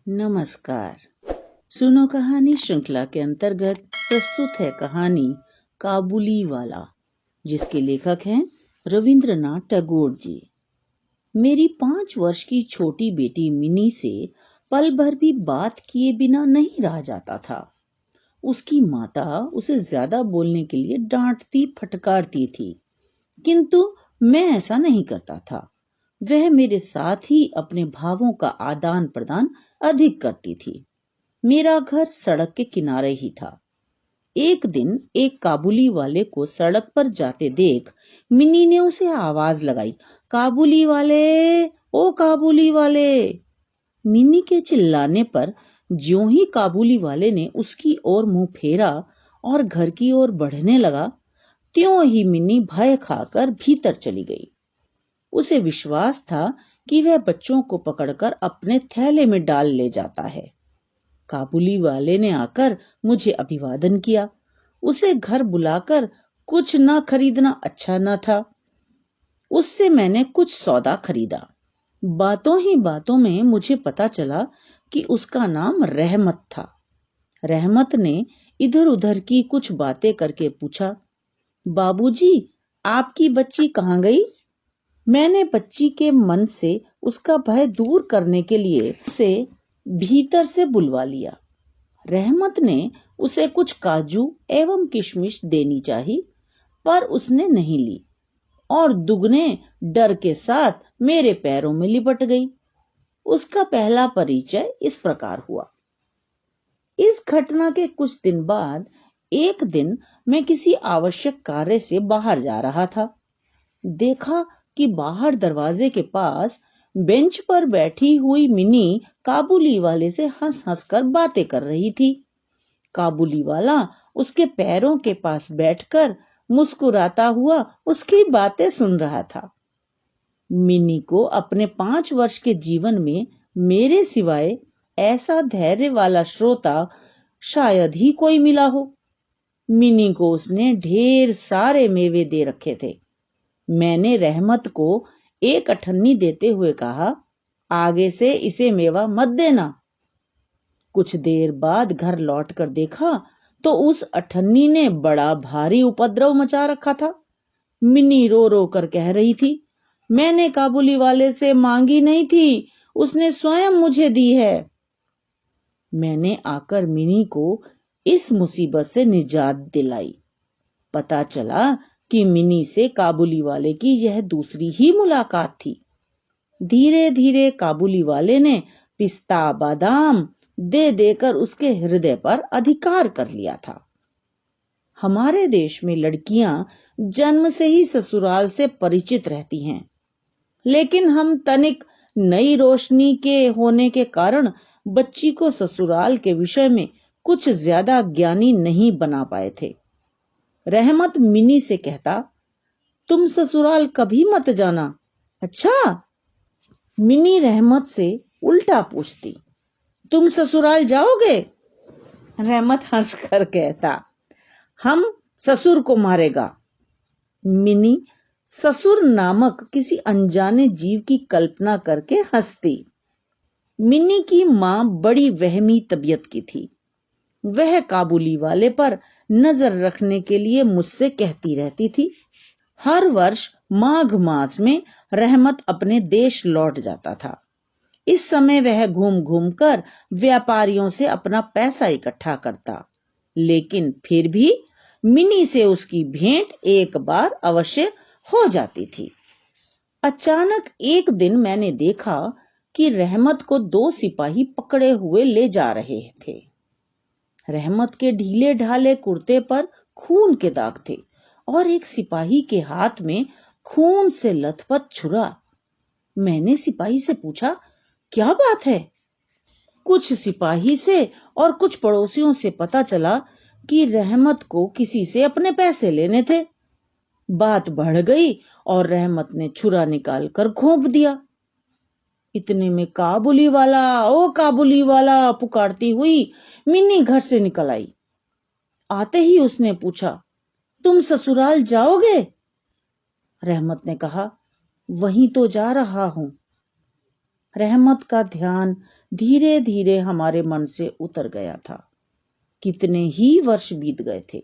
नमस्कार। सुनो कहानी श्रृंखला के अंतर्गत प्रस्तुत है कहानी काबुली वाला, जिसके लेखक हैं रविंद्रनाथ टैगोर जी। मेरी 5 वर्ष की छोटी बेटी मिनी से पल भर भी बात किए बिना नहीं रहा जाता था। उसकी माता उसे ज्यादा बोलने के लिए डांटती फटकारती थी, किंतु मैं ऐसा नहीं करता था। वह मेरे साथ ही अपने भावों का आदान प्रदान अधिक करती थी। मेरा घर सड़क के किनारे ही था। एक दिन एक काबुली वाले को सड़क पर जाते देख मिनी ने उसे आवाज लगाई, काबुली वाले, ओ काबुली वाले। मिनी के चिल्लाने पर ज्यों ही काबुली वाले ने उसकी ओर मुंह फेरा और घर की ओर बढ़ने लगा, त्यों ही मिनी भय खाकर भीतर चली गई। उसे विश्वास था कि वह बच्चों को पकड़कर अपने थैले में डाल ले जाता है। काबुली वाले ने आकर मुझे अभिवादन किया। उसे घर बुलाकर कुछ न खरीदना अच्छा न था। उससे मैंने कुछ सौदा खरीदा। बातों ही बातों में मुझे पता चला कि उसका नाम रहमत था। रहमत ने इधर उधर की कुछ बातें करके पूछा, बाबूजी, आपकी बच्ची कहाँ गई? मैंने बच्ची के मन से उसका भय दूर करने के लिए उसे भीतर से बुलवा लिया। रहमत ने उसे कुछ काजू एवं किशमिश देनी चाहिए, पर उसने नहीं ली और दुगने डर के साथ मेरे पैरों में लिपट गई। उसका पहला परिचय इस प्रकार हुआ। इस घटना के कुछ दिन बाद एक दिन मैं किसी आवश्यक कार्य से बाहर जा रहा था। देखा कि बाहर दरवाजे के पास बेंच पर बैठी हुई मिनी काबुली वाले से हंस हंस कर बातें कर रही थी। काबुली वाला उसके पैरों के पास बैठकर मुस्कुराता हुआ उसकी बातें सुन रहा था। मिनी को अपने 5 वर्ष के जीवन में मेरे सिवाय ऐसा धैर्य वाला श्रोता शायद ही कोई मिला हो। मिनी को उसने ढेर सारे मेवे दे रखे थे। मैंने रहमत को एक अठन्नी देते हुए कहा, आगे से इसे मेवा मत देना। कुछ देर बाद घर लौटकर देखा तो उस अठन्नी ने बड़ा भारी उपद्रव मचा रखा था। मिनी रो रो कर कह रही थी, मैंने काबुली वाले से मांगी नहीं थी, उसने स्वयं मुझे दी है। मैंने आकर मिनी को इस मुसीबत से निजात दिलाई। पता चला कि मिनी से काबुली वाले की यह दूसरी ही मुलाकात थी। धीरे धीरे काबुली वाले ने पिस्ता बादाम दे देकर उसके हृदय पर अधिकार कर लिया था। हमारे देश में लड़कियां जन्म से ही ससुराल से परिचित रहती हैं, लेकिन हम तनिक नई रोशनी के होने के कारण बच्ची को ससुराल के विषय में कुछ ज्यादा ज्ञानी नहीं बना पाए थे। रहमत मिनी से कहता, तुम ससुराल कभी मत जाना। अच्छा? मिनी रहमत से उल्टा पूछती, तुम ससुराल जाओगे? रहमत हंसकर कहता, हम ससुर को मारेगा। मिनी ससुर नामक किसी अनजाने जीव की कल्पना करके हंसती। मिनी की मां बड़ी वहमी तबीयत की थी। वह काबुली वाले पर नजर रखने के लिए मुझसे कहती रहती थी। हर वर्ष माघ मास में रहमत अपने देश लौट जाता था। इस समय वह घूम घूम कर व्यापारियों से अपना पैसा इकट्ठा करता, लेकिन फिर भी मिनी से उसकी भेंट एक बार अवश्य हो जाती थी। अचानक एक दिन मैंने देखा कि रहमत को 2 सिपाही पकड़े हुए ले जा रहे थे। रहमत के ढीले ढाले कुर्ते पर खून के दाग थे और एक सिपाही के हाथ में खून से लथपथ छुरा। मैंने सिपाही से पूछा, क्या बात है? कुछ सिपाही से और कुछ पड़ोसियों से पता चला कि रहमत को किसी से अपने पैसे लेने थे। बात बढ़ गई और रहमत ने छुरा निकालकर घोंप दिया। इतने में काबुली वाला, ओ काबुली वाला पुकारती हुई मिनी घर से निकल आई। आते ही उसने पूछा, तुम ससुराल जाओगे? रहमत ने कहा, वहीं तो जा रहा हूं। रहमत का ध्यान धीरे धीरे हमारे मन से उतर गया था। कितने ही वर्ष बीत गए थे।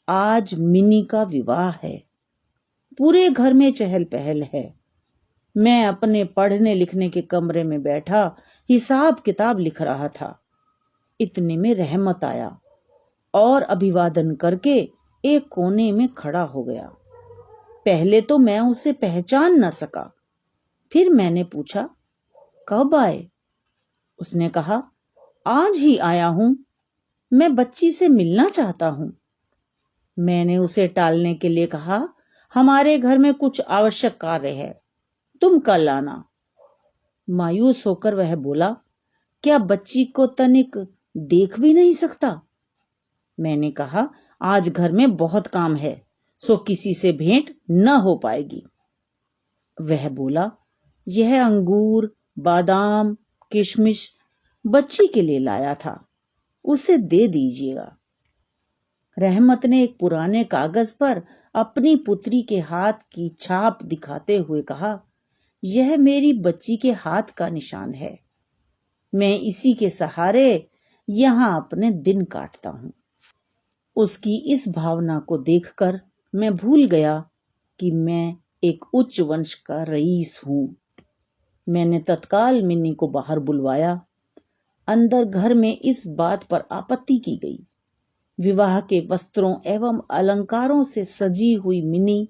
आज मिनी का विवाह है। पूरे घर में चहल पहल है। मैं अपने पढ़ने लिखने के कमरे में बैठा हिसाब किताब लिख रहा था। इतने में रहमत आया और अभिवादन करके एक कोने में खड़ा हो गया। पहले तो मैं उसे पहचान न सका। फिर मैंने पूछा, कब आए? उसने कहा, आज ही आया हूं। मैं बच्ची से मिलना चाहता हूं। मैंने उसे टालने के लिए कहा, हमारे घर में कुछ आवश्यक कार्य है, तुम कल आना। मायूस होकर वह बोला, क्या बच्ची को तनिक देख भी नहीं सकता? मैंने कहा, आज घर में बहुत काम है, सो किसी से भेंट न हो पाएगी। वह बोला, यह अंगूर, बादाम, किशमिश बच्ची के लिए लाया था, उसे दे दीजिएगा। रहमत ने एक पुराने कागज पर अपनी पुत्री के हाथ की छाप दिखाते हुए कहा, यह मेरी बच्ची के हाथ का निशान है। मैं इसी के सहारे यहां अपने दिन काटता हूं। उसकी इस भावना को देखकर मैं भूल गया कि मैं एक उच्च वंश का रईस हूं। मैंने तत्काल मिन्नी को बाहर बुलवाया। अंदर घर में इस बात पर आपत्ति की गई। विवाह के वस्त्रों एवं अलंकारों से सजी हुई मिनी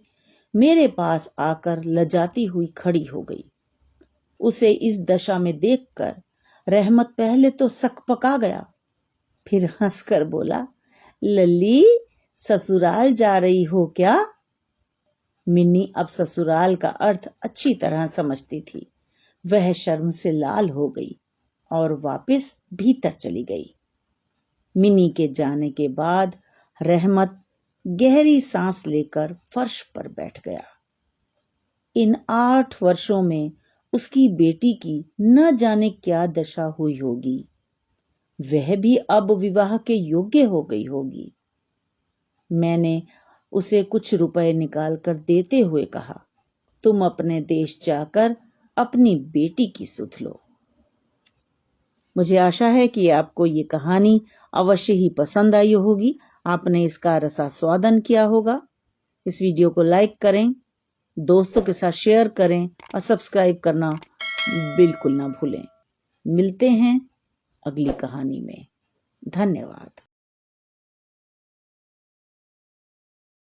मेरे पास आकर लजाती हुई खड़ी हो गई। उसे इस दशा में देखकर रहमत पहले तो सकपका गया, फिर हंसकर बोला, लल्ली, ससुराल जा रही हो क्या? मिन्नी अब ससुराल का अर्थ अच्छी तरह समझती थी। वह शर्म से लाल हो गई और वापस भीतर चली गई। मिनी के जाने के बाद रहमत गहरी सांस लेकर फर्श पर बैठ गया। इन 8 वर्षों में उसकी बेटी की न जाने क्या दशा हुई होगी। वह भी अब विवाह के योग्य हो गई होगी। मैंने उसे कुछ रुपए निकाल कर देते हुए कहा, तुम अपने देश जाकर अपनी बेटी की सुध लो। मुझे आशा है कि आपको ये कहानी अवश्य ही पसंद आई होगी। आपने इसका रसास्वादन किया होगा। इस वीडियो को लाइक करें, दोस्तों के साथ शेयर करें और सब्सक्राइब करना बिल्कुल ना भूलें। मिलते हैं अगली कहानी में। धन्यवाद।